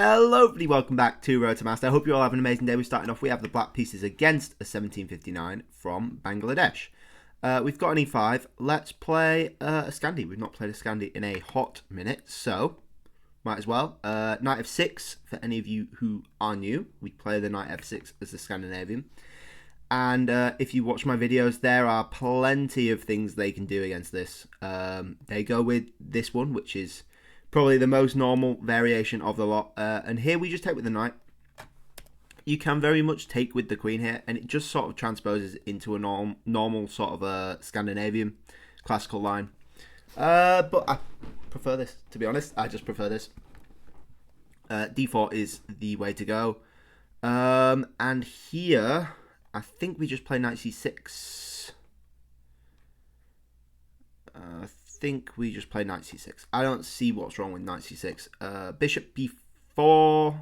Hello everybody, welcome back to Road to Master. I hope you all have an amazing day. We're starting off, we have the black pieces against a 1759 from Bangladesh. We've got an e5. Let's play a Scandi. We've not played a Scandi in a hot minute, so might as well. Knight f6, for any of you who are new, we play the knight f6 as the Scandinavian. And if you watch my videos, there are plenty of things they can do against this. They go with this one, which is probably the most normal variation of the lot. And here we just take with the knight. You can very much take with the queen here, and it just sort of transposes into a normal sort of a Scandinavian classical line. But I prefer this, to be honest. I just prefer this. D4 is the way to go. And here, I think we just play knight c6. I think we just play knight c6. I don't see what's wrong with knight c6. Bishop b4.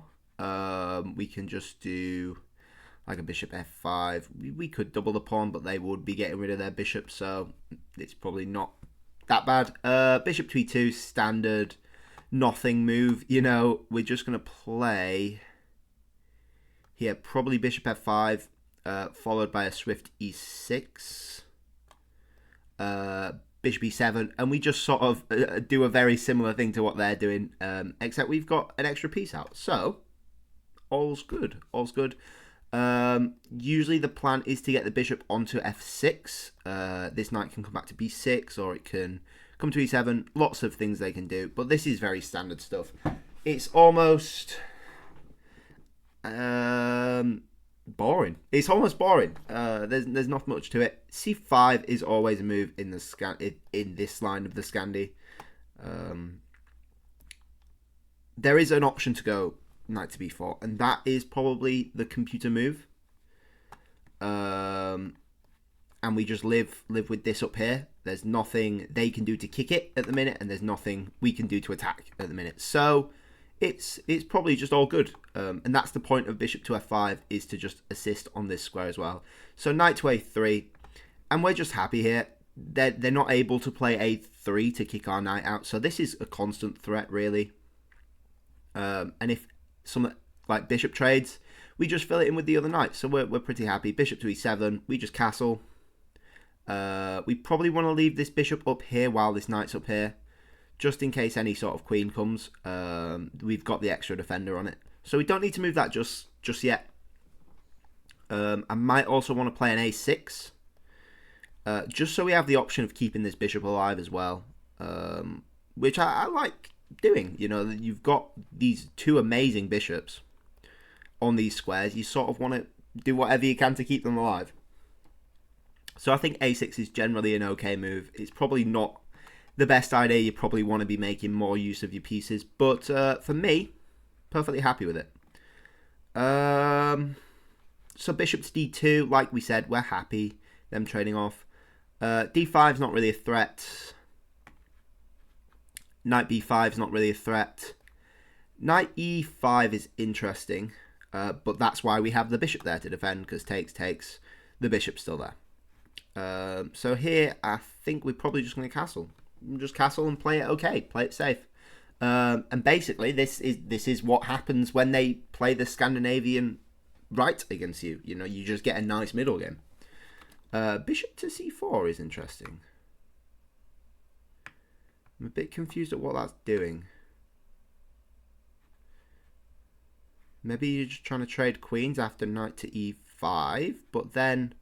We can just do like a bishop f5. We could double the pawn, but they would be getting rid of their bishop, so it's probably not that bad. Bishop to e2, standard, nothing move. You know, we're just going to play here, probably bishop f5, followed by a swift e6. Bishop e7, and we just sort of do a very similar thing to what they're doing, except we've got an extra piece out. So, all's good. All's good. Usually the plan is to get the bishop onto f6. This knight can come back to b6, or it can come to e7. Lots of things they can do, but this is very standard stuff. It's almost boring. It's almost boring. There's not much to it. c5 is always a move in the in this line of the Scandi. There is an option to go knight to b4, and that is probably the computer move. And we just live with this up here. There's nothing they can do to kick it at the minute, and there's nothing we can do to attack at the minute. So it's probably just all good. And that's the point of bishop to f5, is to just assist on this square as well. So knight to a3, and we're just happy here. They're not able to play a3 to kick our knight out, so this is a constant threat, really. And if some like bishop trades, we just fill it in with the other knight, so we're pretty happy. Bishop to e7, we just castle. We probably want to leave this bishop up here while this knight's up here, just in case any sort of queen comes. We've got the extra defender on it, so we don't need to move that just yet. I might also want to play an a6, just so we have the option of keeping this bishop alive as well, which I like doing. You know, you've got these two amazing bishops on these squares. You sort of want to do whatever you can to keep them alive. So I think a6 is generally an okay move. It's probably not the best idea. You probably want to be making more use of your pieces, but for me, perfectly happy with it. So bishop to d2, like we said, we're happy them trading off. d5 is not really a threat. Knight b5 is not really a threat. Knight e5 is interesting, but that's why we have the bishop there to defend, because takes, the bishop's still there. So here, I think we're probably just going to castle. Just castle and play it okay, play it safe. And basically, this is what happens when they play the Scandinavian right against you. You know, you just get a nice middle game. Bishop to c4 is interesting. I'm a bit confused at what that's doing. Maybe you're just trying to trade queens after knight to e5, but then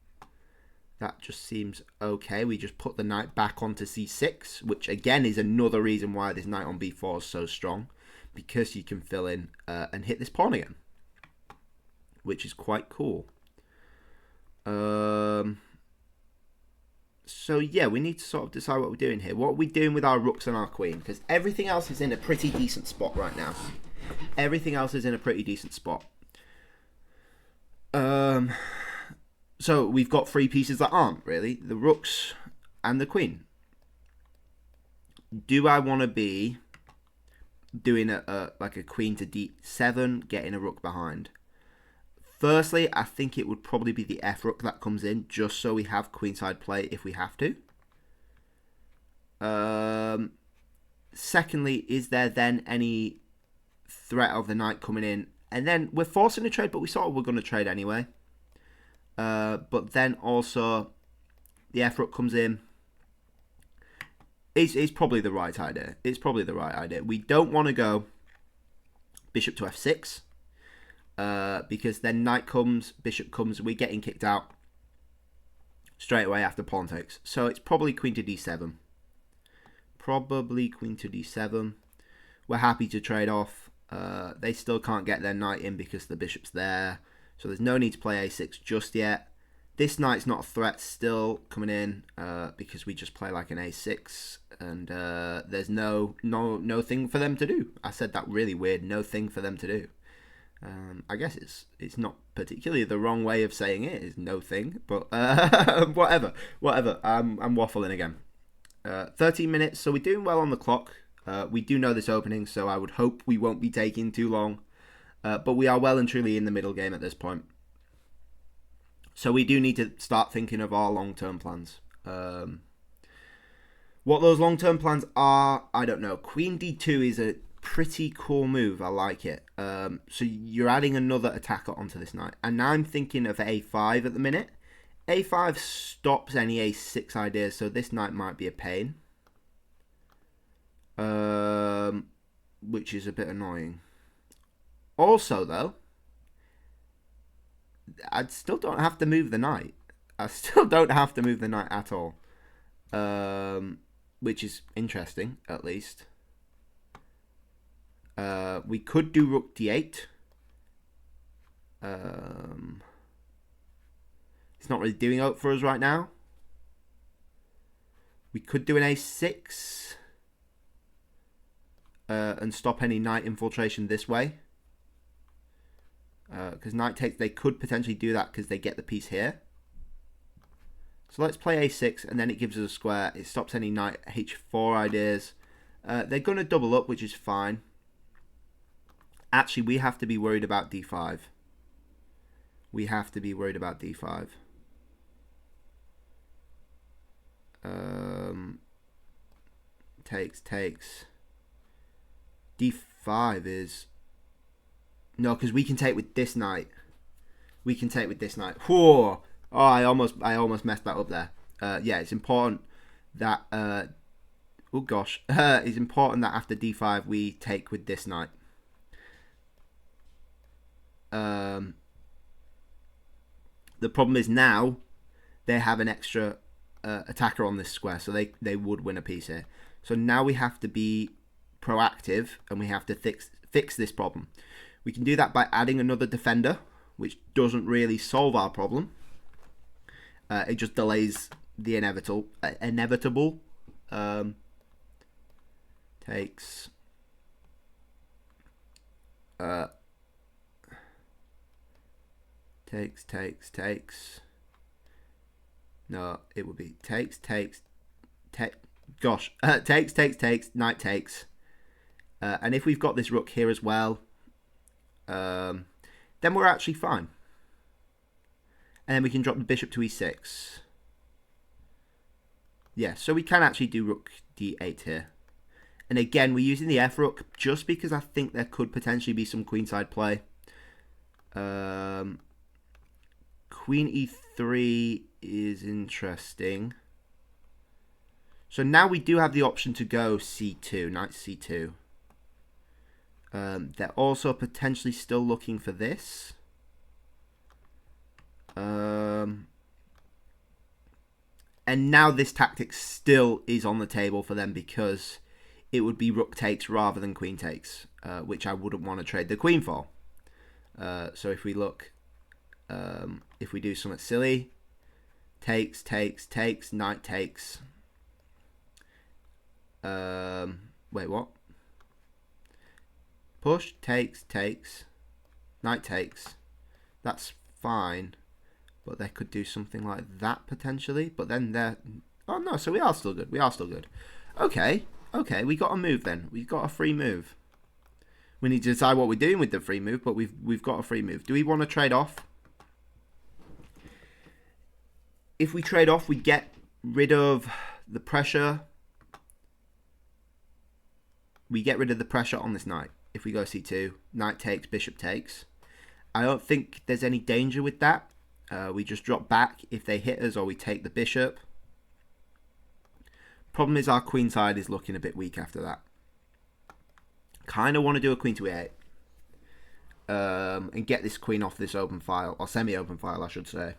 that just seems okay. We just put the knight back onto c6, which again is another reason why this knight on b4 is so strong, because you can fill in and hit this pawn again, which is quite cool. So yeah, we need to sort of decide what we're doing here. What are we doing with our rooks and our queen? Because everything else is in a pretty decent spot right now. Everything else is in a pretty decent spot. So we've got three pieces that aren't, really. The rooks and the queen. Do I want to be doing like a queen to d7, getting a rook behind? Firstly, I think it would probably be the F rook that comes in, just so we have queenside play if we have to. Secondly, is there then any threat of the knight coming in. And then we're forcing a trade, but we sort of were going to trade anyway. But then also the F rook comes in. It's probably the right idea. It's probably the right idea. We don't want to go bishop to f6. Because then knight comes, bishop comes, we're getting kicked out straight away after pawn takes. So it's probably queen to d7. Probably queen to d7. We're happy to trade off. They still can't get their knight in because the bishop's there. So there's no need to play a6 just yet. This knight's not a threat still coming in because we just play like an a6. And there's no thing for them to do. I said that really weird, no thing for them to do. I guess it's not particularly the wrong way of saying it. It's no thing, but whatever. I'm waffling again. 13 minutes, so we're doing well on the clock. We do know this opening, so I would hope we won't be taking too long. But we are well and truly in the middle game at this point. So we do need to start thinking of our long-term plans. What those long-term plans are, I don't know. Queen d2 is a pretty cool move. I like it. So you're adding another attacker onto this knight. And now I'm thinking of a5 at the minute. a5 stops any a6 ideas, so this knight might be a pain. Which is a bit annoying. Also, though, I still don't have to move the knight. I still don't have to move the knight at all. Which is interesting, at least. We could do rook d8. It's not really doing out for us right now. We could do an a6 and stop any knight infiltration this way. Because knight takes, they could potentially do that because they get the piece here. So let's play a6 and then it gives us a square. It stops any knight h4 ideas. They're going to double up, which is fine. Actually, we have to be worried about d5. We have to be worried about d5. Takes. d5 is... No, because we can take with this knight. We can take with this knight. Whoa! Oh, I almost messed that up there. Yeah, it's important that... oh, gosh. It's important that after d5 we take with this knight. The problem is now they have an extra attacker on this square, so they would win a piece here. So now we have to be proactive and we have to fix this problem. We can do that by adding another defender, which doesn't really solve our problem. It just delays the inevitable. Takes. Takes. No, it would be takes, knight takes. And if we've got this rook here as well, then we're actually fine. And then we can drop the bishop to e6. Yeah, so we can actually do rook d8 here. And again, we're using the f rook just because I think there could potentially be some queenside play. Queen e3 is interesting. So now we do have the option to go c2, knight c2. They're also potentially still looking for this. And now this tactic still is on the table for them because it would be rook takes rather than queen takes, which I wouldn't want to trade the queen for. So if we look, if we do something silly, takes, knight takes. Wait, what? Push, takes, knight takes. That's fine. But they could do something like that potentially. But then they're... Oh no, so we are still good. Okay, we got a move then. We've got a free move. We need to decide what we're doing with the free move, but we've got a free move. Do we want to trade off? If we trade off, we get rid of the pressure. We get rid of the pressure on this knight. if we go c2. Knight takes, bishop takes. I don't think there's any danger with that. We just drop back if they hit us, or we take the bishop. Problem is our queen side is looking a bit weak after that. Kind of want to do a queen to e8. And get this queen off this open file, or semi-open file, I should say.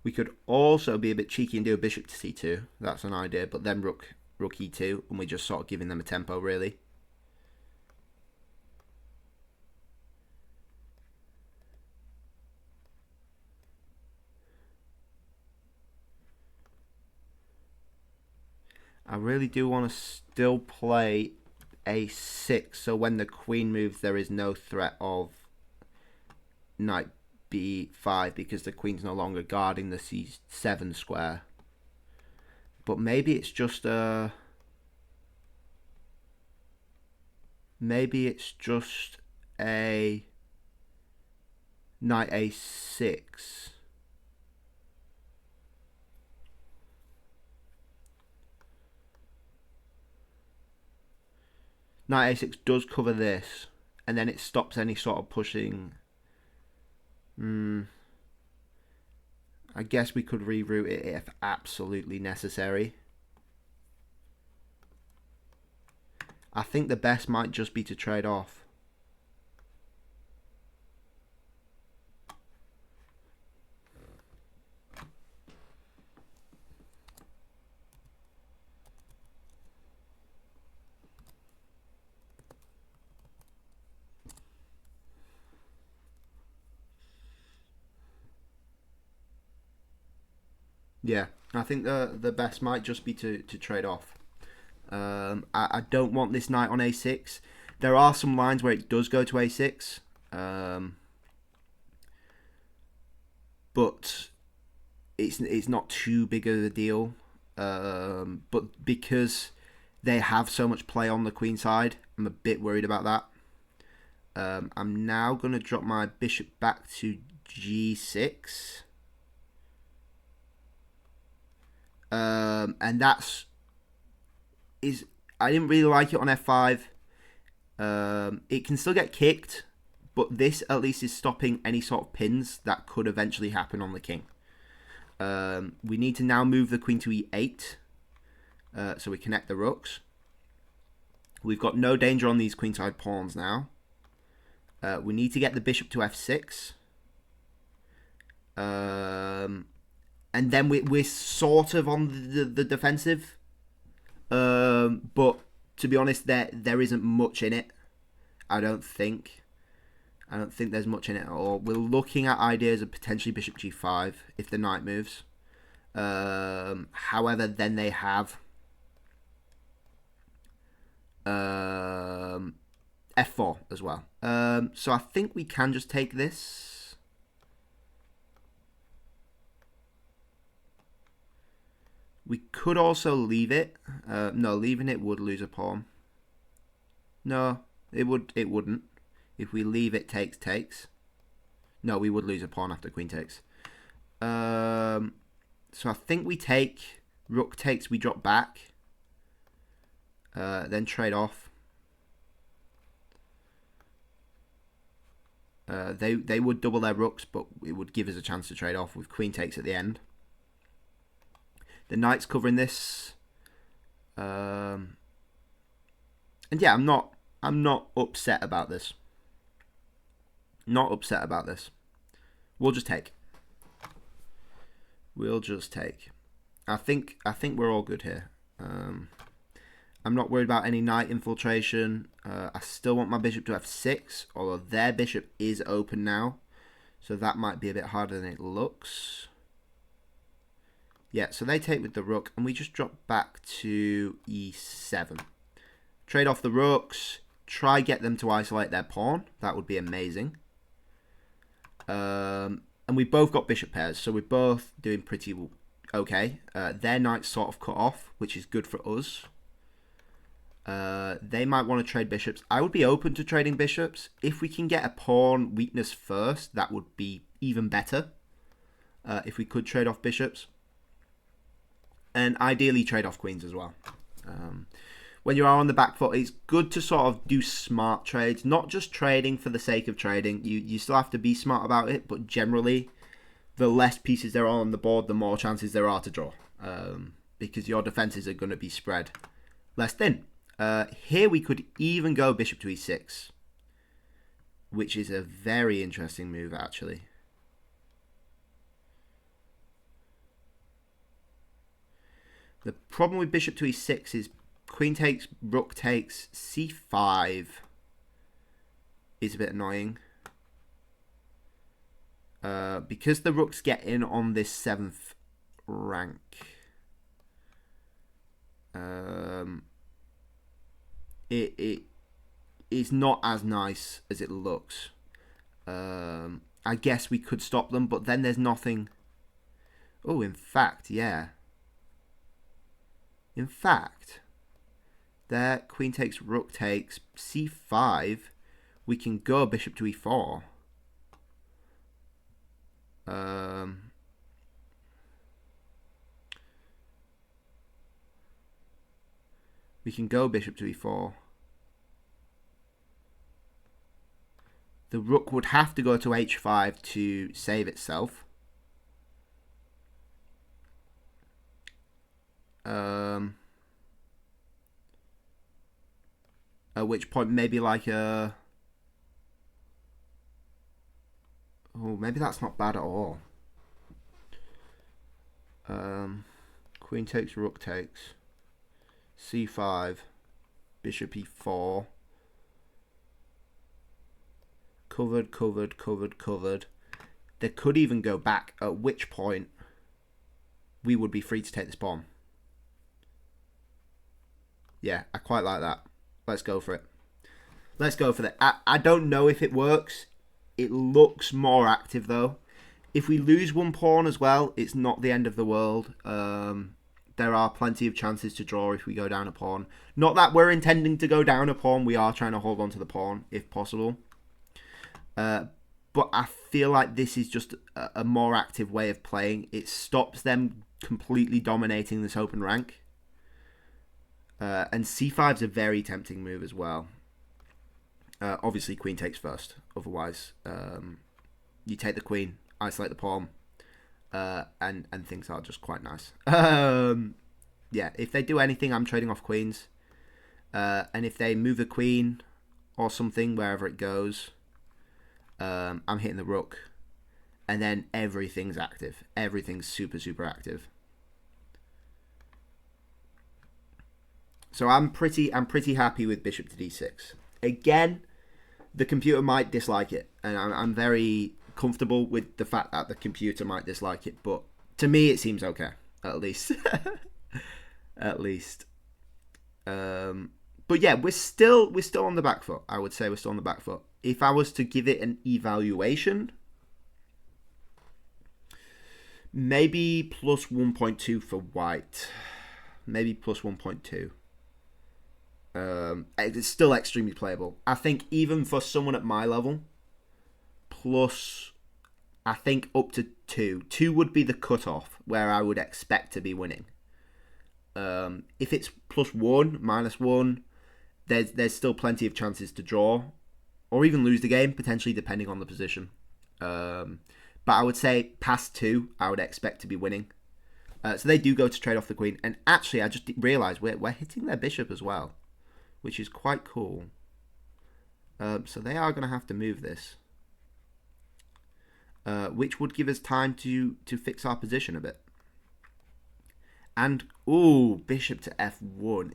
We could also be a bit cheeky and do a bishop to c2. That's an idea, but then rook e2, and we're just sort of giving them a tempo, really. I really do want to still play a6, so when the queen moves, there is no threat of knight b5 because the queen's no longer guarding the c7 square. But maybe it's just a... Maybe it's just a knight a6. Knight a6 does cover this, and then it stops any sort of pushing. I guess we could reroute it if absolutely necessary. I think the best might just be to trade off. Yeah, I think the best might just be to trade off. I don't want this knight on a6. There are some lines where it does go to a6. But it's not too big of a deal. But because they have so much play on the queen side, I'm a bit worried about that. I'm now going to drop my bishop back to g6. And I didn't really like it on f5. It can still get kicked, but this at least is stopping any sort of pins that could eventually happen on the king. We need to now move the queen to e8, so we connect the rooks. We've got no danger on these queenside pawns now. We need to get the bishop to f6. And then we're sort of on the defensive. But to be honest, there isn't much in it. I don't think there's much in it at all. We're looking at ideas of potentially bishop g5 if the knight moves. However, then they have f4 as well. So I think we can just take this. We could also leave it. No, leaving it would lose a pawn. No, it wouldn't. If we leave it, takes. No, we would lose a pawn after queen takes. So I think we take. Rook takes, we drop back. Then trade off. They would double their rooks, but it would give us a chance to trade off with queen takes at the end. The knight's covering this. And yeah, I'm not upset about this. Not upset about this. We'll just take. I think we're all good here. I'm not worried about any knight infiltration. I still want my bishop to f6, although their bishop is open now, so that might be a bit harder than it looks. Yeah, so they take with the rook, and we just drop back to e7. Trade off the rooks. Try get them to isolate their pawn. That would be amazing. And we both got bishop pairs, so we're both doing pretty okay. Their knight's sort of cut off, which is good for us. They might want to trade bishops. I would be open to trading bishops. If we can get a pawn weakness first, that would be even better. if we could trade off bishops. And ideally trade off queens as well. When you are on the back foot, it's good to sort of do smart trades, not just trading for the sake of trading. You still have to be smart about it, but generally, the less pieces there are on the board, the more chances there are to draw, because your defenses are going to be spread less thin. Here we could even go bishop to e6, which is a very interesting move, actually. The problem with bishop to e6 is queen takes, rook takes, c5 is a bit annoying. Because the rooks get in on this 7th rank. It is not as nice as it looks. I guess we could stop them, but then there's nothing. Oh, in fact, yeah. In fact, there, queen takes, rook takes, c5. We can go bishop to e4. We can go bishop to e4. The rook would have to go to h5 to save itself. At which point maybe like a... Oh, maybe that's not bad at all. Queen takes, rook takes. c5. Bishop e4. Covered, covered, covered, covered. They could even go back, at which point we would be free to take this pawn. Yeah, I quite like that. Let's go for it. Let's go for that. I don't know if it works. It looks more active, though. If we lose one pawn as well, it's not the end of the world. There are plenty of chances to draw if we go down a pawn. Not that we're intending to go down a pawn. We are trying to hold on to the pawn, if possible. But I feel like this is just a more active way of playing. It stops them completely dominating this open rank. And c5 is a very tempting move as well. Obviously, queen takes first. Otherwise, you take the queen, isolate the pawn, and things are just quite nice. Yeah, if they do anything, I'm trading off queens. And if they move a queen or something, wherever it goes, I'm hitting the rook. And then everything's active. Everything's super, super active. So I'm pretty happy with bishop to d6. Again, the computer might dislike it, and I'm very comfortable with the fact that the computer might dislike it. But to me, it seems okay, at least. At least. But yeah, we're still on the back foot. I would say we're still on the back foot. If I was to give it an evaluation, maybe plus 1.2 for white. Maybe plus 1.2. It's still extremely playable. I think even for someone at my level, plus, I think up to 2. 2 would be the cutoff where I would expect to be winning. If it's plus 1, minus 1, there's still plenty of chances to draw, or even lose the game, potentially, depending on the position. But I would say past 2, I would expect to be winning. So they do go to trade off the queen. And actually, I just realised we're hitting their bishop as well, which is quite cool. So they are going to have to move this, which would give us time to fix our position a bit. And, ooh, bishop to f1.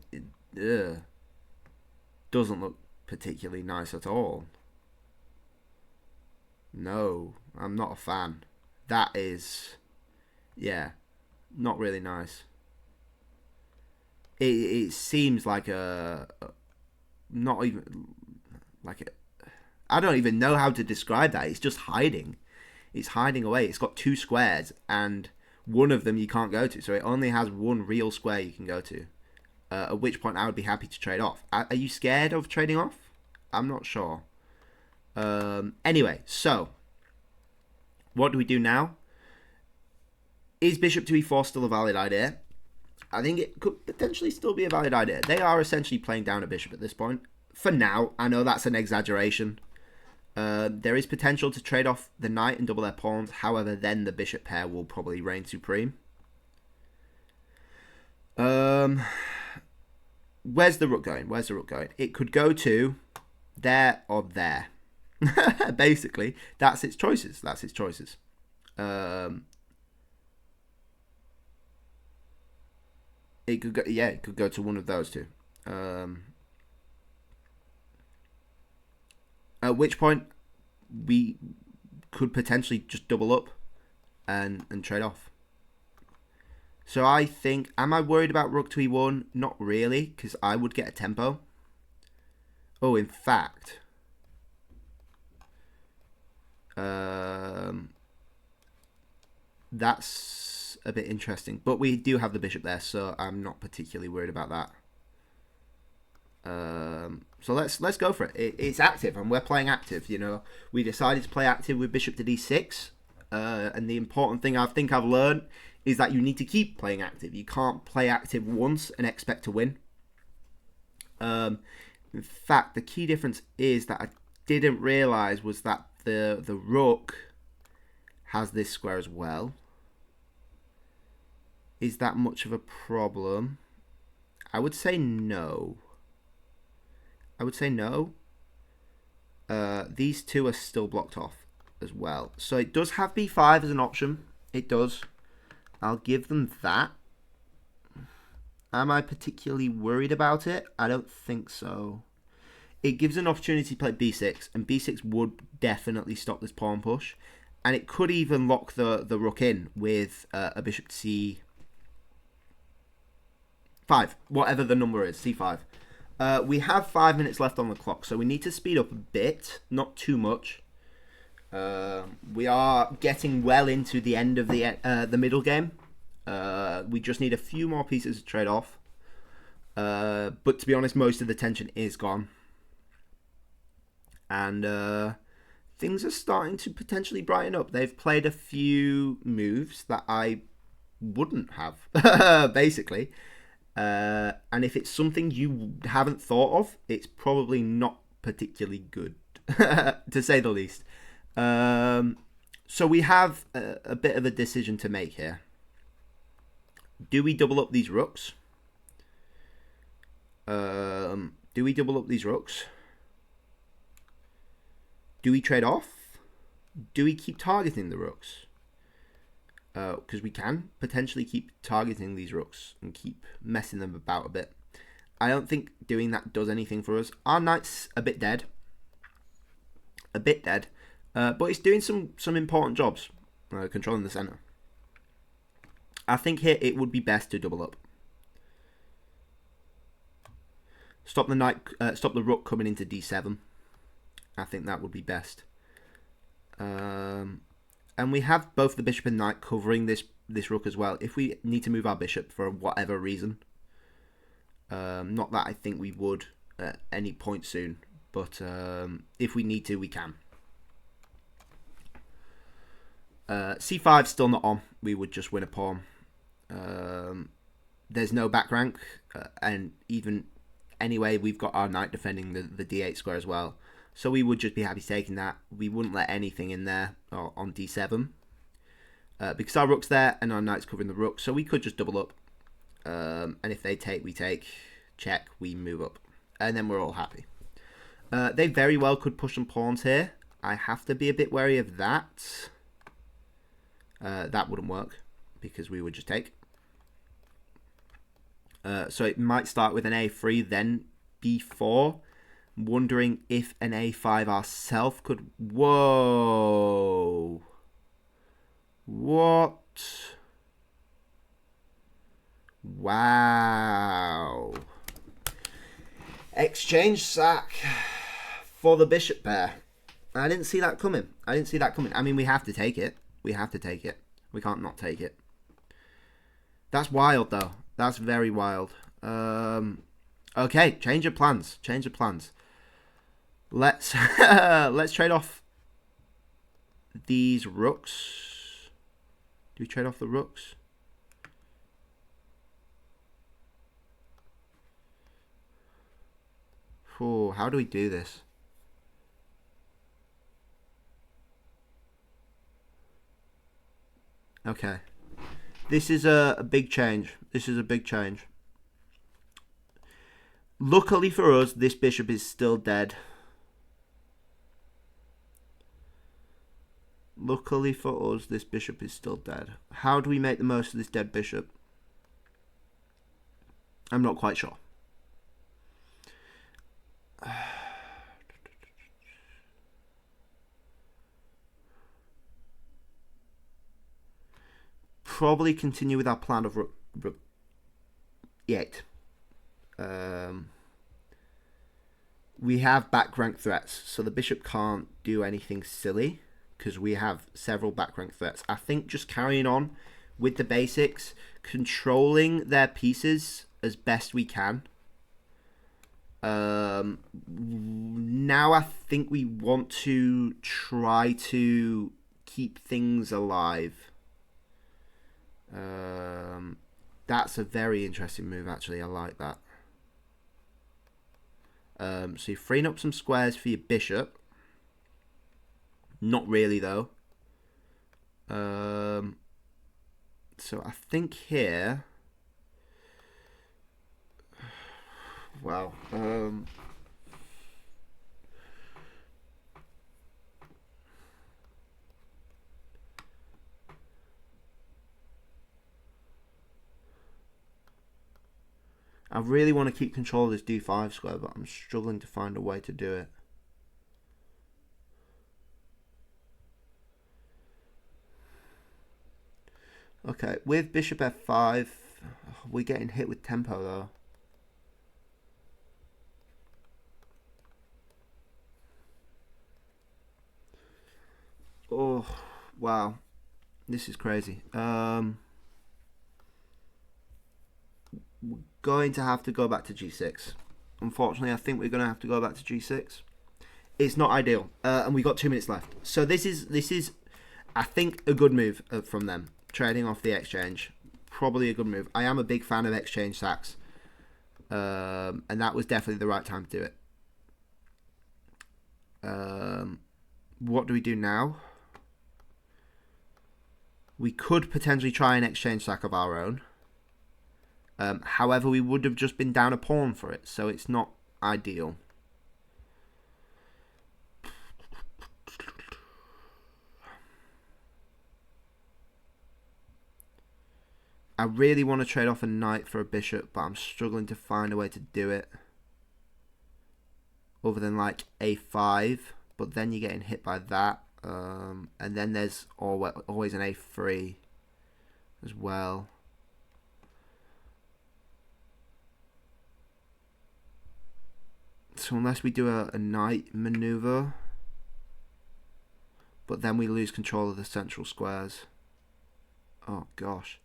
Doesn't look particularly nice at all. No, I'm not a fan. That is, yeah, not really nice. It seems like not even like I don't even know how to describe that. It's just hiding. It's hiding away. It's got 2 squares, and one of them you can't go to. So it only has one real square you can go to. At which point I would be happy to trade off. Are you scared of trading off? I'm not sure. Anyway, so what do we do now? Is bishop to e4 still a valid idea? I think it could potentially still be a valid idea. They are essentially playing down a bishop at this point. For now, I know that's an exaggeration. There is potential to trade off the knight and double their pawns. However, then the bishop pair will probably reign supreme. Where's the rook going? Where's the rook going? It could go to there or there. Basically, that's its choices. That's its choices. It could go, yeah, it could go to one of those two. At which point we could potentially just double up and trade off. So I think, am I worried about rook to e1? Not really, because I would get a tempo. Oh, in fact, that's a bit interesting. But we do have the bishop there, so I'm not particularly worried about that. So let's go for it. It's active, and we're playing active. You know, we decided to play active with bishop to d6, and the important thing I think I've learned is that you need to keep playing active. You can't play active once and expect to win. In fact, the key difference is that I didn't realize was that the rook has this square as well. Is that much of a problem? I would say no. I would say no. These two are still blocked off as well. So it does have b5 as an option. It does. I'll give them that. Am I particularly worried about it? I don't think so. It gives an opportunity to play b6, and b6 would definitely stop this pawn push. And it could even lock the rook in with a bishop to c5, whatever the number is, c5. We have 5 minutes left on the clock, so we need to speed up a bit, not too much. We are getting well into the end of the middle game. We just need a few more pieces to trade off. But to be honest, most of the tension is gone. And things are starting to potentially brighten up. They've played a few moves that I wouldn't have, basically. And if it's something you haven't thought of, it's probably not particularly good, to say the least. So we have a bit of a decision to make here. Do we double up these rooks? Do we double up these rooks? Do we trade off? Do we keep targeting the rooks? Because we can potentially keep targeting these rooks and keep messing them about a bit. I don't think doing that does anything for us. Our knight's a bit dead. But it's doing some important jobs, controlling the center. I think here it would be best to double up. Stop the knight, stop the rook coming into d7. I think that would be best. And we have both the bishop and knight covering this rook as well. If we need to move our bishop for whatever reason. Not that I think we would at any point soon. But if we need to, we can. c5 still not on. We would just win a pawn. There's no back rank. And even anyway, we've got our knight defending the d8 square as well. So we would just be happy taking that. We wouldn't let anything in there on d7. Because our rook's there and our knight's covering the rook. So we could just double up. And if they take, we take. Check, we move up. And then we're all happy. They very well could push some pawns here. I have to be a bit wary of that. That wouldn't work. Because we would just take. So it might start with an a3, then b4. Wondering if an a5 ourselves could... Whoa. What? Wow. Exchange sack for the bishop pair. I didn't see that coming. I mean, we have to take it. We can't not take it. That's wild, though. That's very wild. Okay, change of plans. Let's let's trade off these rooks. Do we trade off the rooks? Oh, how do we do this? Okay. This is a big change. This is a big change. Luckily for us, this bishop is still dead. Luckily for us, this bishop is still dead. How do we make the most of this dead bishop? I'm not quite sure. Probably continue with our plan of rook e8. We have back rank threats, so the bishop can't do anything silly because we have several back rank threats. I think just carrying on with the basics, controlling their pieces as best we can. Now I think we want to try to keep things alive. That's a very interesting move, actually. I like that. So you're freeing up some squares for your bishop. Not really, though. So I think here... Wow. I really want to keep control of this d5 square, but I'm struggling to find a way to do it. Okay, with bishop f5, we're getting hit with tempo though. Oh, wow. This is crazy. We're going to have to go back to g6. Unfortunately, I think we're going to have to go back to g6. It's not ideal, and we got 2 minutes left. So this is, I think, a good move from them. Trading off the exchange, probably a good move. I am a big fan of exchange sacks, and that was definitely the right time to do it. What do we do now? We could potentially try an exchange sack of our own. However, we would have just been down a pawn for it, so it's not ideal. I really want to trade off a knight for a bishop, but I'm struggling to find a way to do it. Other than like a5, but then you're getting hit by that. And then there's always an a3 as well. So unless we do a knight maneuver, but then we lose control of the central squares. Oh gosh.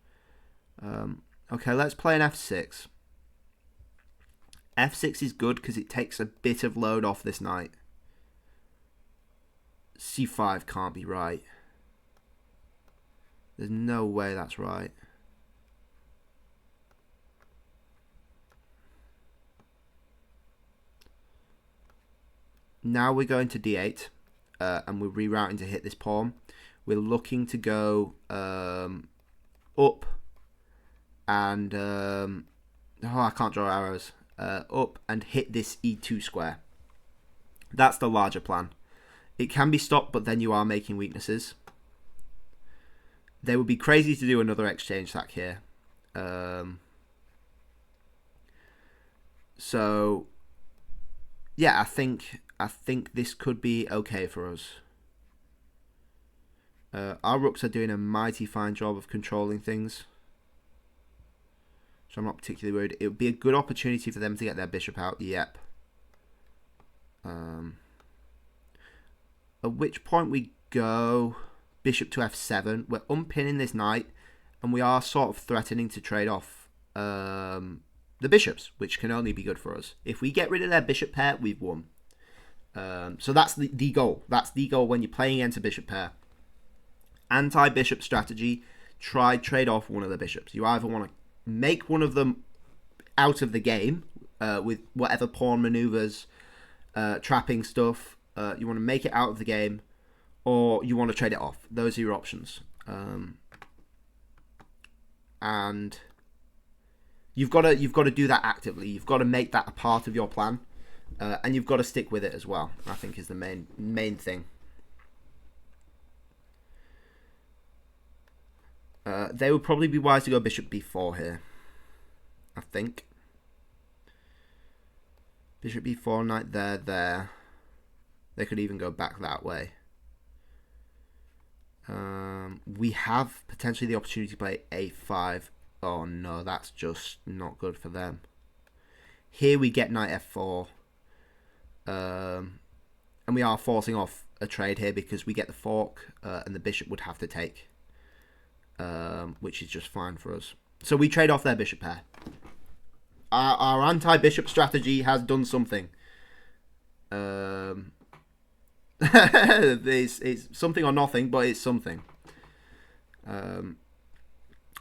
Okay, let's play an f6. f6 is good because it takes a bit of load off this knight. c5 can't be right. There's no way that's right. Now we're going to d8, and we're rerouting to hit this pawn. We're looking to go up, and oh, I can't draw arrows. Up and hit this e2 square. That's the larger plan. It can be stopped, but then you are making weaknesses. They would be crazy to do another exchange sack here. So yeah, I think this could be okay for us. Our rooks are doing a mighty fine job of controlling things, so I'm not particularly worried. It would be a good opportunity for them to get their bishop out. Yep. At which point we go bishop to f7. We're unpinning this knight, and we are sort of threatening to trade off the bishops, which can only be good for us. If we get rid of their bishop pair, we've won. So that's the goal. That's the goal when you're playing against a bishop pair. Anti-bishop strategy. trade off one of the bishops. You either want to make one of them out of the game with whatever pawn maneuvers, trapping stuff. You want to make it out of the game, or you want to trade it off. Those are your options. And you've got to do that actively. You've got to make that a part of your plan, and you've got to stick with it as well. I think is the main thing. They would probably be wise to go bishop b4 here, I think. Bishop b4, knight there. They could even go back that way. We have potentially the opportunity to play a5. Oh no, that's just not good for them. Here we get knight f4. And we are forcing off a trade here because we get the fork and the bishop would have to take. Which is just fine for us. So we trade off their bishop pair. Our anti-bishop strategy has done something. It's something or nothing, but it's something.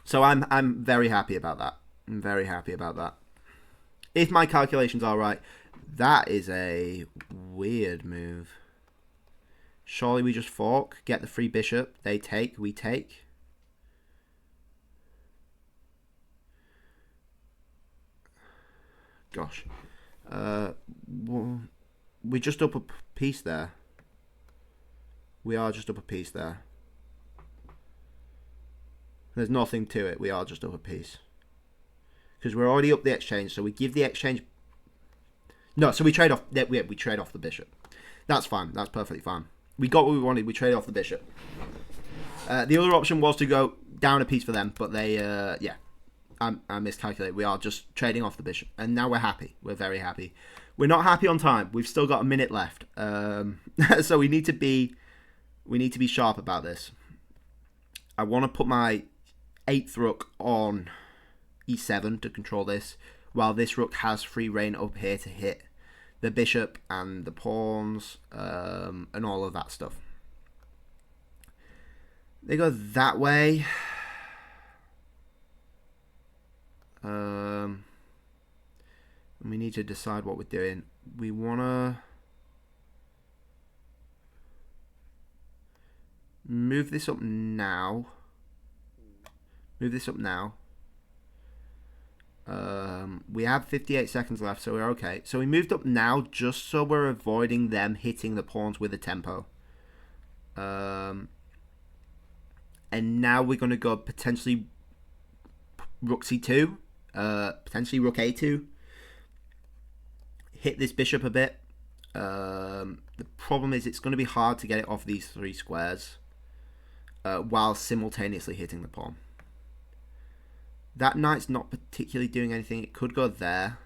So I'm very happy about that. I'm very happy about that. If my calculations are right, that is a weird move. Surely we just fork, get the free bishop. They take, we take. Gosh. We're just up a piece there. We are just up a piece there. There's nothing to it. We are just up a piece. Because we're already up the exchange, so we give the exchange... No, so we trade off... We trade off the bishop. That's fine. That's perfectly fine. We got what we wanted. We trade off the bishop. The other option was to go down a piece for them, but they... yeah. I miscalculated. We are just trading off the bishop. And now we're happy. We're very happy. We're not happy on time. We've still got a minute left. So we need to be sharp about this. I want to put my 8th rook on e7 to control this, while this rook has free reign up here to hit the bishop and the pawns and all of that stuff. They go that way. We need to decide what we're doing. We want to move this up now. Move this up now. We have 58 seconds left, so we're okay. So we moved up now just so we're avoiding them hitting the pawns with a tempo. And now we're going to go potentially rook c2, potentially rook a2. Hit this bishop a bit. The problem is it's going to be hard to get it off these 3 squares while simultaneously hitting the pawn. That knight's not particularly doing anything. It could go there.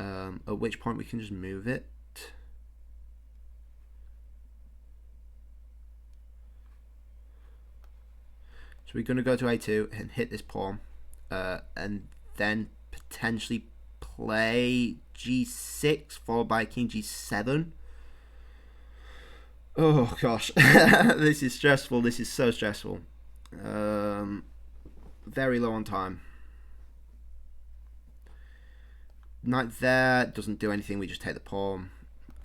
At which point we can just move it. So we're going to go to a2 and hit this pawn. And then potentially play g6 followed by king g7. Oh gosh, this is stressful. This is so stressful. Very low on time. Knight there doesn't do anything. We just take the pawn.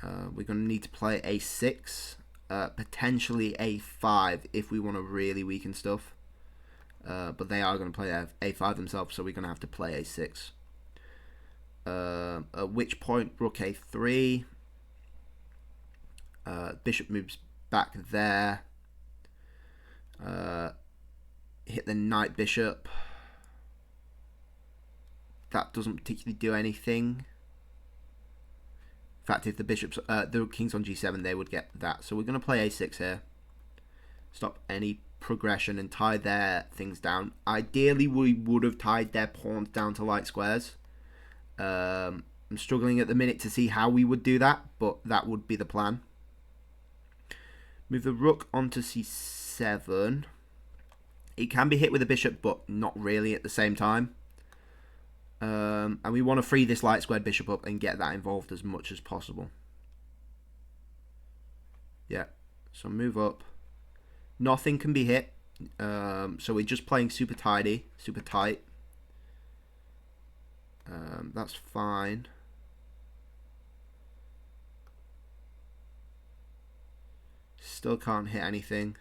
We're going to need to play a6, potentially a5 if we want to really weaken stuff. But they are going to play a5 themselves, so we're going to have to play a6. At which point rook a3. Bishop moves back there. Hit the knight bishop. That doesn't particularly do anything. In fact, if the bishop's the king's on g7, they would get that. So we're going to play a6 here. Stop any progression and tie their things down. Ideally, we would have tied their pawns down to light squares. I'm struggling at the minute to see how we would do that, but that would be the plan. Move the rook onto c7. It can be hit with a bishop, but not really at the same time. And we want to free this light squared bishop up and get that involved as much as possible. Yeah, so move up. Nothing can be hit. So we're just playing super tidy, super tight. That's fine. Still can't hit anything.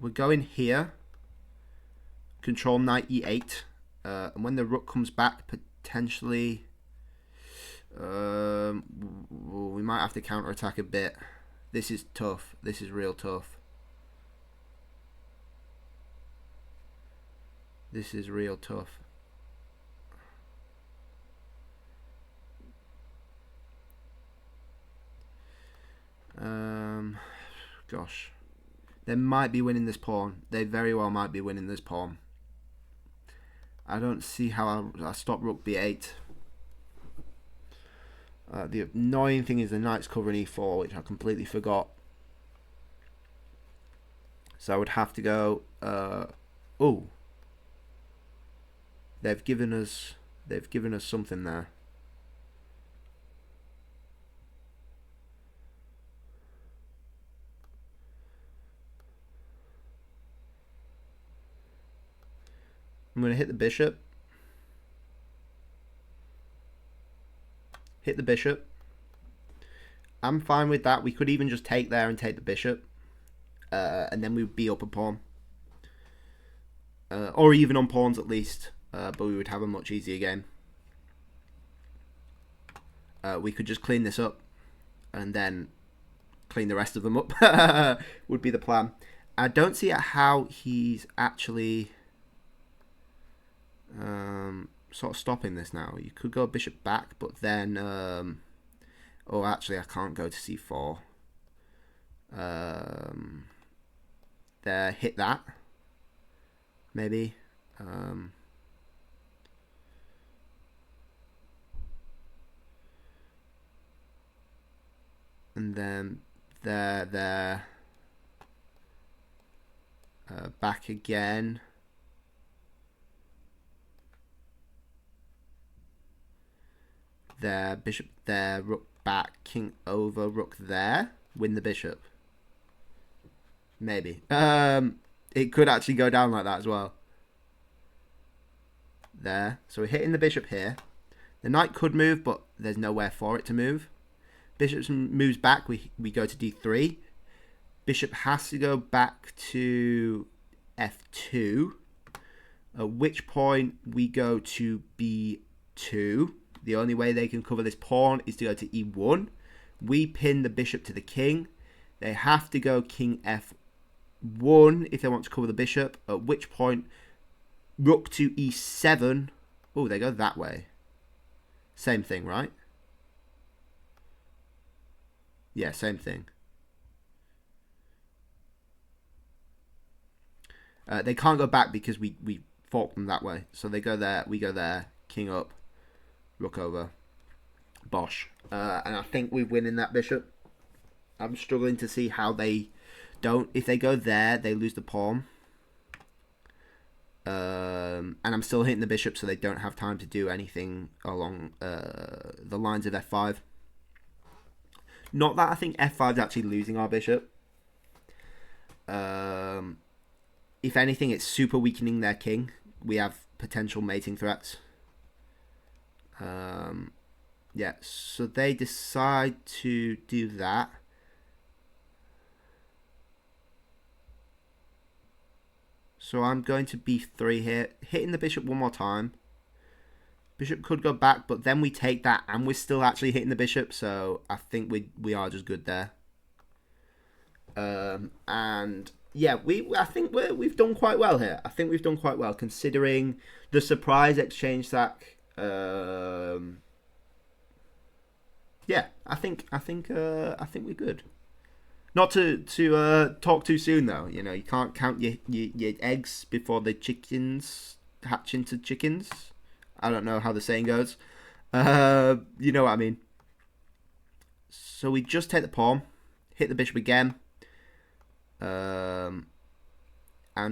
We're going here. Control knight e8. And when the rook comes back, potentially we might have to counterattack a bit. This is tough. This is real tough. This is real tough. Gosh. They might be winning this pawn. They very well might be winning this pawn. I don't see how I'll stop rook b8. The annoying thing is the knight's covering e4, which I completely forgot. So I would have to go... oh. They've given us something there. I'm going to hit the bishop. Hit the bishop. I'm fine with that. We could even just take there and take the bishop. And then we would be up a pawn. Or even on pawns at least. But we would have a much easier game. We could just clean this up. And then clean the rest of them up. Would be the plan. I don't see how he's actually... sort of stopping this now. You could go bishop back, but then oh, actually I can't go to c4. There, hit that maybe. And then there back again. There, bishop there, rook back, king over, rook there, win the bishop. Maybe. It could actually go down like that as well. There. So we're hitting the bishop here. The knight could move, but there's nowhere for it to move. Bishop moves back, we go to d3. Bishop has to go back to f2. At which point we go to b2. The only way they can cover this pawn is to go to e1. We pin the bishop to the king. They have to go king f1 if they want to cover the bishop. At which point, rook to e7. Oh, they go that way. Same thing, right? Yeah, same thing. They can't go back because we fork them that way. So they go there, we go there, king up. Rook over, bosh. And I think we win in that bishop. I'm struggling to see how they don't. If they go there, they lose the pawn. And I'm still hitting the bishop, so they don't have time to do anything along the lines of f5. Not that I think f5 is actually losing our bishop. If anything, it's super weakening their king. We have potential mating threats. Yeah, so they decide to do that. So I'm going to b3 here, hitting the bishop one more time. Bishop could go back, but then we take that and we're still actually hitting the bishop, so I think we are just good there. And yeah, I think we've done quite well here. I think we've done quite well considering the surprise exchange sack. Yeah, I think we're good. Not to talk too soon though. You know, you can't count your eggs before the chickens hatch into chickens. I don't know how the saying goes. You know what I mean. So we just take the pawn. hit the bishop again, and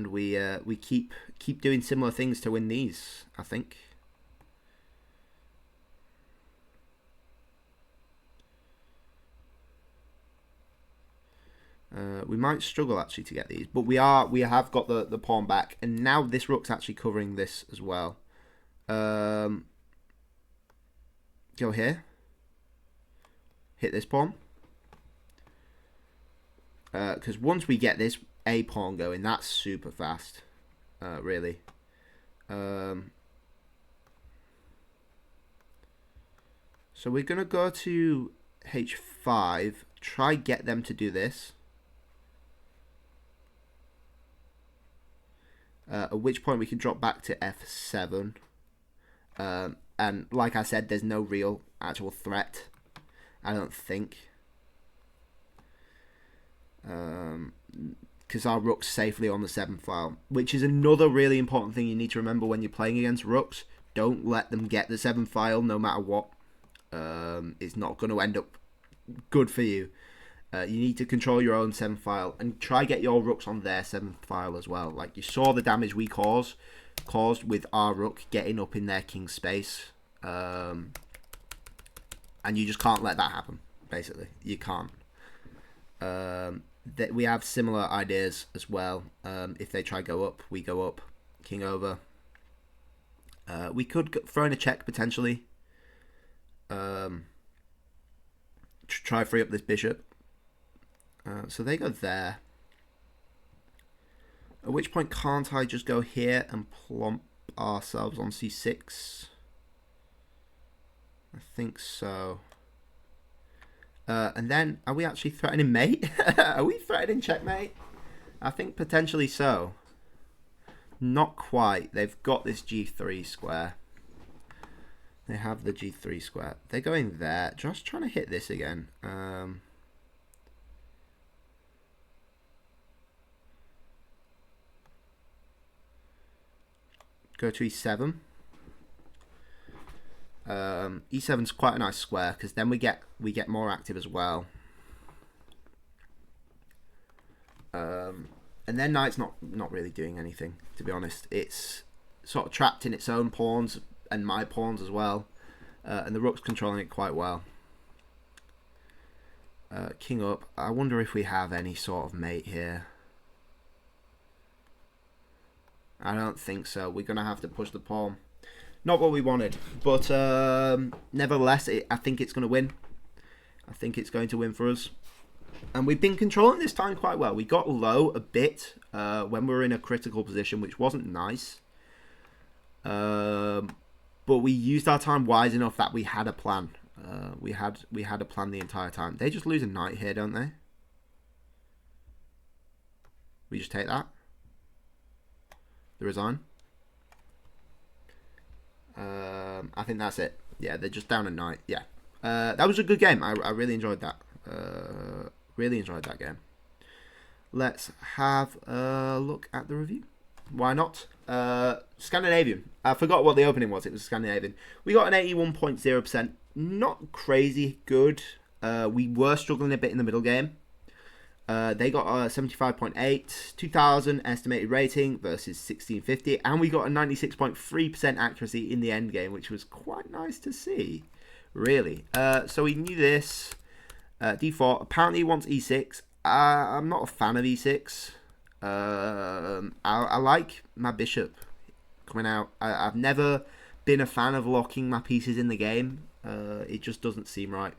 we keep doing similar things to win these, I think. We might struggle actually to get these, but we have got the pawn back, and now this rook's actually covering this as well. Go here, hit this pawn, because once we get this a pawn going, that's super fast, really. So we're gonna go to h5, try get them to do this. At which point we can drop back to f7. And like I said, there's no real actual threat, I don't think. Because our rook's safely on the 7th file, which is another really important thing you need to remember when you're playing against rooks. Don't let them get the 7th file no matter what. It's not going to end up good for you. You need to control your own 7th file and try get your rooks on their 7th file as well. Like you saw the damage we caused with our rook getting up in their king's space. And you just can't let that happen, basically. You can't. That we have similar ideas as well. If they try go up, we go up, king over. We could throw in a check potentially. Try free up this bishop. So they go there. At which point can't I just go here and plump ourselves on c6? I think so. And then, are we actually threatening mate? Are we threatening checkmate? I think potentially so. Not quite. They've got this g3 square. They have the g3 square. They're going there. Just trying to hit this again. Go to e7. E7's quite a nice square because then we get more active as well. And then knight's not really doing anything, to be honest. It's sort of trapped in its own pawns and my pawns as well, and the rook's controlling it quite well. King up. I wonder if we have any sort of mate here. I don't think so. We're going to have to push the pawn. Not what we wanted, but nevertheless, I think it's going to win. I think it's going to win for us. And we've been controlling this time quite well. We got low a bit when we were in a critical position, which wasn't nice. But we used our time wise enough that we had a plan. We had a plan the entire time. They just lose a knight here, don't they? We just take that. They resign. I think that's it. Yeah, they're just down a knight. Yeah, that was a good game. I really enjoyed that. Really enjoyed that game. Let's have a look at the review. Why not? Scandinavian. I forgot what the opening was. It was Scandinavian. We got an 81.0%. Not crazy good. We were struggling a bit in the middle game. They got a 75.8, 2000 estimated rating versus 1650, and we got a 96.3% accuracy in the end game, which was quite nice to see, really. So we knew this. D4 apparently he wants e6. I'm not a fan of e6. I like my bishop coming out. I've never been a fan of locking my pieces in the game. It just doesn't seem right.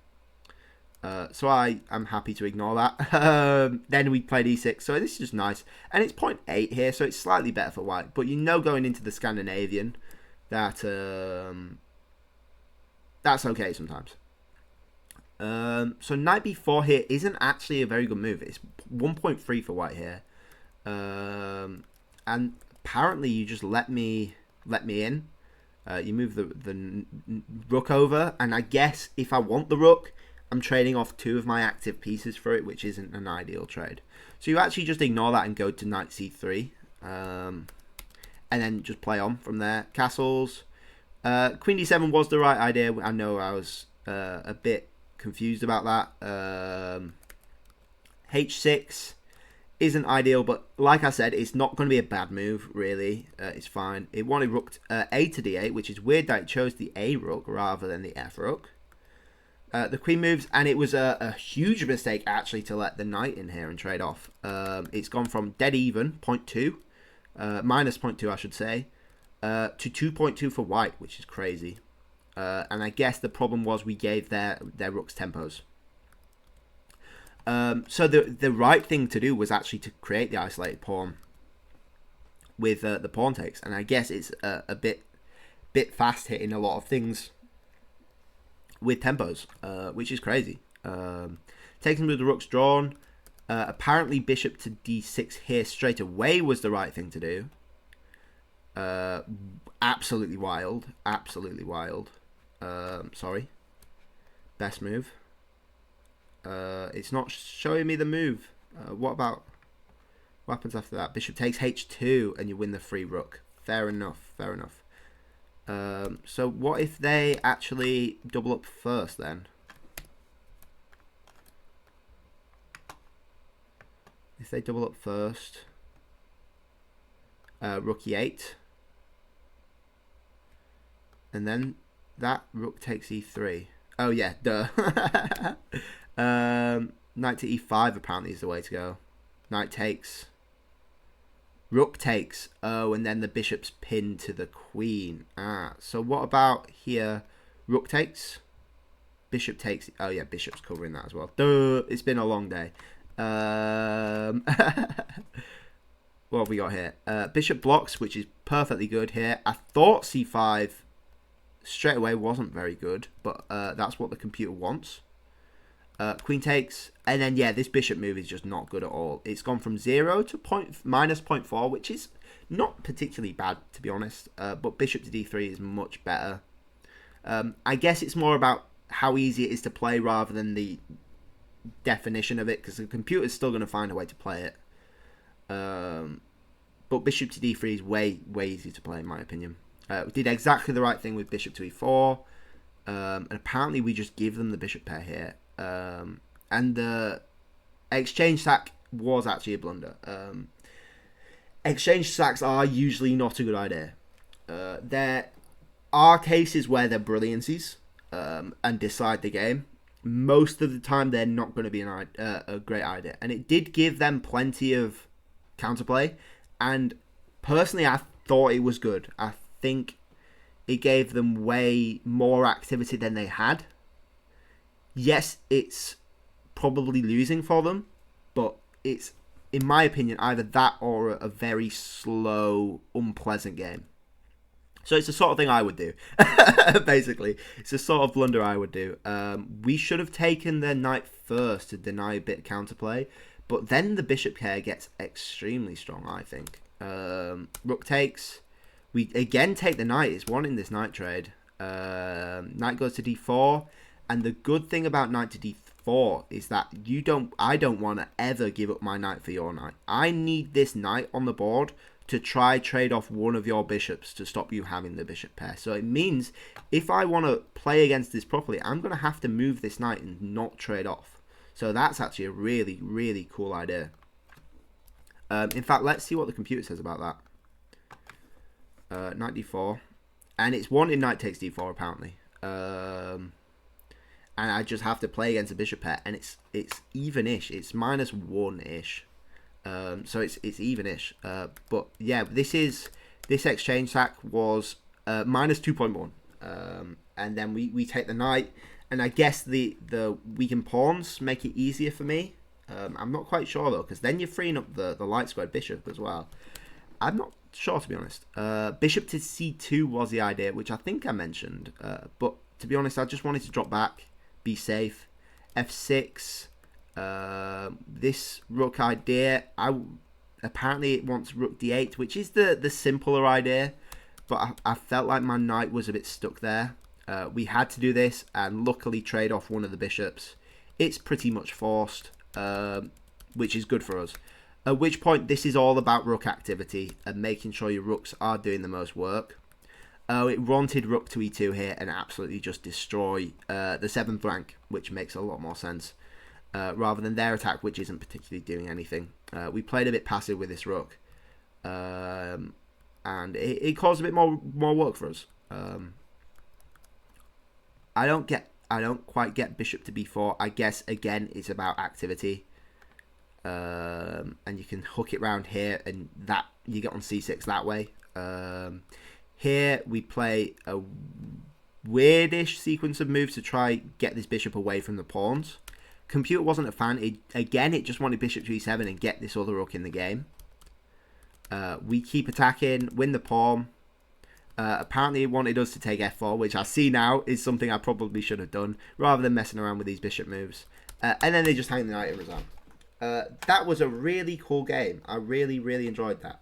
So I'm happy to ignore that. Then we played e6, so this is just nice. And it's 0.8 here, so it's slightly better for white. But you know going into the Scandinavian that that's okay sometimes. So knight b4 here isn't actually a very good move. It's 1.3 for white here. And apparently you just let me in. You move the rook over, and I guess if I want the rook, I'm trading off 2 of my active pieces for it, which isn't an ideal trade. So you actually just ignore that and go to knight c3. And then just play on from there. Castles. Queen d7 was the right idea. I know I was a bit confused about that. h6 isn't ideal, but like I said, it's not going to be a bad move, really. It's fine. It wanted rook a to d8, which is weird that it chose the a rook rather than the f rook. The queen moves, and it was a huge mistake, actually, to let the knight in here and trade off. It's gone from dead even, 0.2, minus 0.2, I should say, to 2.2 for white, which is crazy. And I guess the problem was we gave their rooks tempos. So the right thing to do was actually to create the isolated pawn with the pawn takes, and I guess it's a bit fast hitting a lot of things with tempos, which is crazy. Taking with the rooks drawn, apparently bishop to d6 here straight away was the right thing to do. Absolutely wild, absolutely wild. Sorry, best move. It's not showing me the move. What happens after that? Bishop takes h2 and you win the free rook. Fair enough, fair enough. So what if they actually double up first then? If they double up first, rook e8, and then that rook takes e3. Oh yeah, duh. Knight to e5 apparently is the way to go. Knight takes. Rook takes. Oh, and then the bishop's pinned to the queen. So what about here? Rook takes. Bishop takes. Oh yeah, bishop's covering that as well. Duh, it's been a long day. What have we got here? Bishop blocks, which is perfectly good here. I thought c5 straight away wasn't very good, but that's what the computer wants. Queen takes, and then yeah, this bishop move is just not good at all. It's gone from 0 to minus 0.4, which is not particularly bad, to be honest. But bishop to d3 is much better. I guess it's more about how easy it is to play rather than the definition of it, because the computer's still going to find a way to play it. But bishop to d3 is way easier to play, in my opinion. We did exactly the right thing with bishop to e4, and apparently we just give them the bishop pair here. And the exchange sack was actually a blunder. Exchange sacks are usually not a good idea. There are cases where they're brilliancies and decide the game. Most of the time, they're not going to be a great idea. And it did give them plenty of counterplay. And personally, I thought it was good. I think it gave them way more activity than they had. Yes, it's probably losing for them, but it's, in my opinion, either that or a very slow, unpleasant game. So it's the sort of thing I would do, basically. It's the sort of blunder I would do. We should have taken their knight first to deny a bit of counterplay, but then the bishop pair gets extremely strong, I think. Rook takes. We again take the knight. It's one in this knight trade. Knight goes to d4. And the good thing about knight to d4 is that I don't want to ever give up my knight for your knight. I need this knight on the board to try trade off one of your bishops to stop you having the bishop pair. So it means if I want to play against this properly, I'm going to have to move this knight and not trade off. So that's actually a really cool idea. In fact, let's see what the computer says about that. Knight d4. And it's one in knight takes d4 apparently. And I just have to play against a bishop pair, and it's even-ish. It's minus 1-ish, so it's even-ish. But yeah, this exchange sack was minus 2.1, and then we take the knight, and I guess the weakened pawns make it easier for me. I'm not quite sure though, because then you're freeing up the light squared bishop as well. I'm not sure, to be honest. Bishop to c2 was the idea, which I think I mentioned, but to be honest, I just wanted to drop back. Be safe. F6. This rook idea, apparently it wants rook d8, which is the simpler idea, but I felt like my knight was a bit stuck there. We had to do this and luckily trade off one of the bishops. It's pretty much forced, which is good for us. At which point, this is all about rook activity and making sure your rooks are doing the most work. It wanted rook to e2 here and absolutely just destroy the 7th rank, which makes a lot more sense. rather than their attack, which isn't particularly doing anything. We played a bit passive with this rook, and it caused a bit more work for us. I don't quite get bishop to b4. I guess again it's about activity, and you can hook it round here, and that you get on c6 that way. Here we play a weirdish sequence of moves to try get this bishop away from the pawns. Computer wasn't a fan. It just wanted bishop to e7 and get this other rook in the game. We keep attacking, win the pawn. Apparently it wanted us to take f4, which I see now is something I probably should have done, rather than messing around with these bishop moves. And then they just hang the knight in Razan. That was a really cool game. I really, really enjoyed that.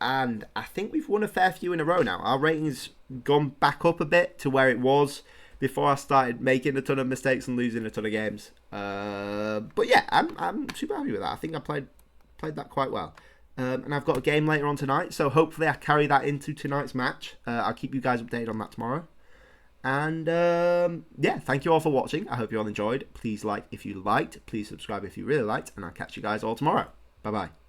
And I think we've won a fair few in a row now. Our rating's gone back up a bit to where it was before I started making a ton of mistakes and losing a ton of games. But yeah, I'm super happy with that. I think I played that quite well. And I've got a game later on tonight, so hopefully I carry that into tonight's match. I'll keep you guys updated on that tomorrow. And yeah, thank you all for watching. I hope you all enjoyed. Please like if you liked. Please subscribe if you really liked. And I'll catch you guys all tomorrow. Bye-bye.